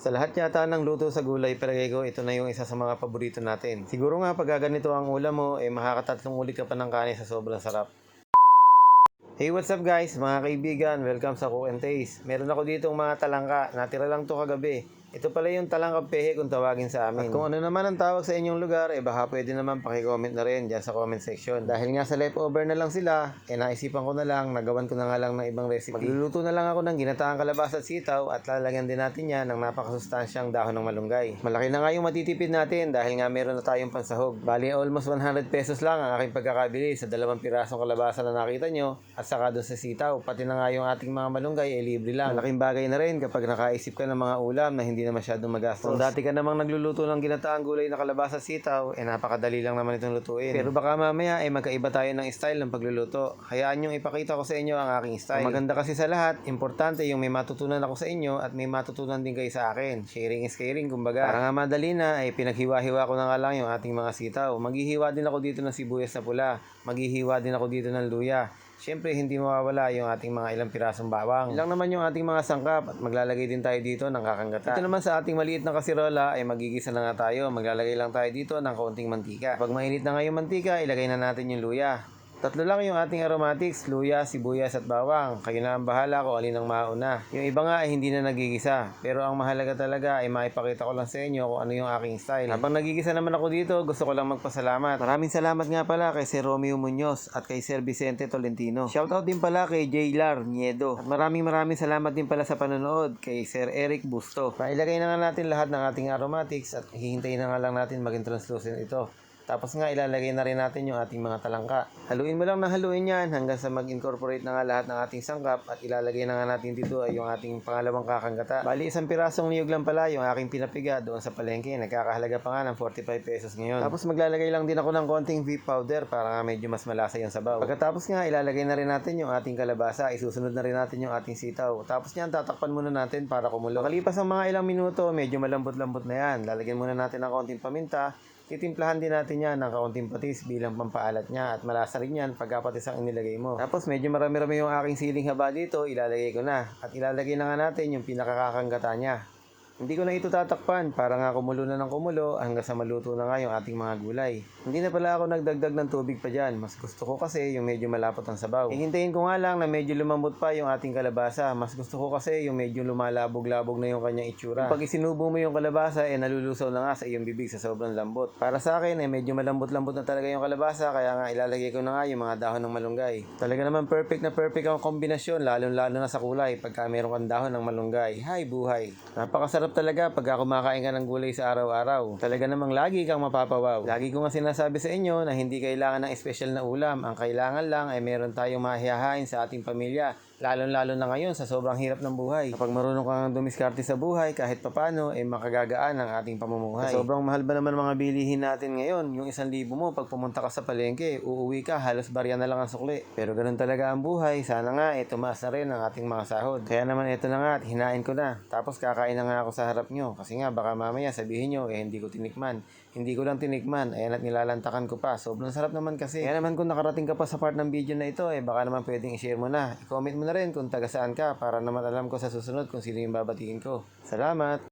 Sa lahat yata ng luto sa gulay, palagay ko ito na yung isa sa mga paborito natin. Siguro nga pag ganito ang ulam mo, makakatatlong ulit ka pa ng kanin sa sobrang sarap. Hey, what's up guys, mga kaibigan, welcome sa Cook and Taste. Meron ako ditong mga talangka, natira lang to kagabi. Ito pala yung talangkang pehe kung tawagin sa amin. At kung ano naman ang tawag sa inyong lugar, baka pwede naman paki-comment na rin dyan sa comment section. Dahil nga sa leftover na lang sila, naisipan ko na lang, nagawan ko na nga lang ng ibang recipe. Magluluto na lang ako ng ginataang kalabasa at sitaw at lalagyan din natin yan ng napakasustansyang dahon ng malunggay. Malaki na nga yung matitipid natin dahil nga meron na tayong pansahog. Bali almost 100 pesos lang ang aking pagkakabili sa 2 pirasong kalabasa na nakita nyo at saka doon sa sitaw. Pati na nga yung ating mga malunggay libre lang. Malaking bagay na rin kapag nakaisip ka ng mga ulam na hindi na masyadong magastos. Kung dati ka namang nagluluto ng ginataang gulay na kalabasa sitaw, napakadali lang naman itong lutuin. Pero baka mamaya magkaiba tayo ng style ng pagluluto. Hayaan nyo ipakita ko sa inyo ang aking style. Ang maganda kasi sa lahat, importante yung may matutunan ako sa inyo at may matutunan din kayo sa akin. Sharing is caring, kumbaga. Para nga madali na, pinaghiwa-hiwa ko na nga lang yung ating mga sitaw. Maghihiwa din ako dito ng sibuyas na pula. Maghihiwa din ako dito ng luya. Siyempre, hindi mawawala yung ating mga ilang pirasong bawang. Ilang naman yung ating mga sangkap at maglalagay din tayo dito ng kakanggata. Ito naman sa ating maliit na kasirola magigisa na nga tayo. Maglalagay lang tayo dito ng kaunting mantika. Pag mainit na nga yung mantika, ilagay na natin yung luya. Tatlo lang yung ating aromatics, luya, sibuyas at bawang. Kayo na ang bahala kung alin ang mauna. Yung iba nga hindi na nagigisa. Pero ang mahalaga talaga maipakita ko lang sa inyo kung ano yung aking style. Habang nagigisa naman ako dito, gusto ko lang magpasalamat. Maraming salamat nga pala kay Sir Romeo Muñoz at kay Sir Vicente Tolentino. Shoutout din pala kay Jaylar Niedo. At maraming salamat din pala sa panonood kay Sir Eric Busto. Pailagay na nga natin lahat ng ating aromatics at hihintayin na nga lang natin maging translucent ito. Tapos nga ilalagay na rin natin yung ating mga talangka. Haluin mo lang na haluin yan hanggang sa mag-incorporate na nga lahat ng ating sangkap at ilalagay na nga natin dito yung ating pangalawang kakanggata. Bali isang pirasong niyog lang pala yung aking pinapiga doon sa palengke. Nagkakahalaga pa nga ng 45 pesos ngayon. Tapos maglalagay lang din ako ng konting beef powder para nga medyo mas malasa yung sabaw. Pagkatapos nga ilalagay na rin natin yung ating kalabasa. Isusunod na rin natin yung ating sitaw. Tapos yan tatakpan muna natin para kumulo. Makalipas ang mga ilang minuto, medyo malambot-lambot na yan. Lalagyan muna natin ng konting paminta. Titimplahan din natin yan ng kaunting patis bilang pampaalat niya at malasa rin yan pagkapatis ang inilagay mo. Tapos medyo marami-rami yung aking siling haba dito, ilalagay ko na. At ilalagay na nga natin yung pinakakakanggata niya. Hindi ko na ito tatakpan para nga kumulo na ng kumulo hanggang sa maluto na nga yung ating mga gulay. Hindi na pala ako nagdagdag ng tubig pa dyan. Mas gusto ko kasi yung medyo malapot ang sabaw. Hintayin ko nga lang na medyo lumambot pa yung ating kalabasa. Mas gusto ko kasi yung medyo lumalabog-labog na yung kanyang itsura. Pag isinubo mo yung kalabasa, nalulusaw na nga sa iyong bibig sa sobrang lambot. Para sa akin, medyo malambot-lambot na talaga yung kalabasa, kaya nga ilalagay ko na nga yung mga dahon ng malunggay. Talaga naman perfect na perfect ang kombinasyon, lalo-lalo na sa kulay pagka meron kang dahon ng malunggay. Hay buhay! Napakasarap talaga pag kumakain ka ng gulay sa araw-araw. Talaga namang lagi kang mapapawaw. Lagi ko nga sinasabi sa inyo na hindi kailangan ng espesyal na ulam. Ang kailangan lang meron tayong mahihahain sa ating pamilya. Lalo-lalo na ngayon sa sobrang hirap ng buhay. Kapag marunong kang dumiskarte sa buhay, kahit papano, makagagaan ang ating pamumuhay. Sa sobrang mahal ba naman mga bilihin natin ngayon? Yung 1,000 mo, pag pumunta ka sa palengke, uuwi ka, halos barya na lang ang sukli. Pero ganun talaga ang buhay. Sana nga, tumaas na rin ang ating mga sahod. Kaya naman ito na nga, at hinain ko na. Tapos kakain na nga ako sa harap nyo. Kasi nga, baka mamaya sabihin nyo, hindi ko tinikman. Hindi ko lang tinikman, ayan at nilalantakan ko pa. Sobrang sarap naman kasi. Kaya naman kung nakarating ka pa sa part ng video na ito, baka naman pwedeng i-share mo na. I-comment mo na rin kung taga saan ka para naman alam ko sa susunod kung sino yung babatiin ko. Salamat!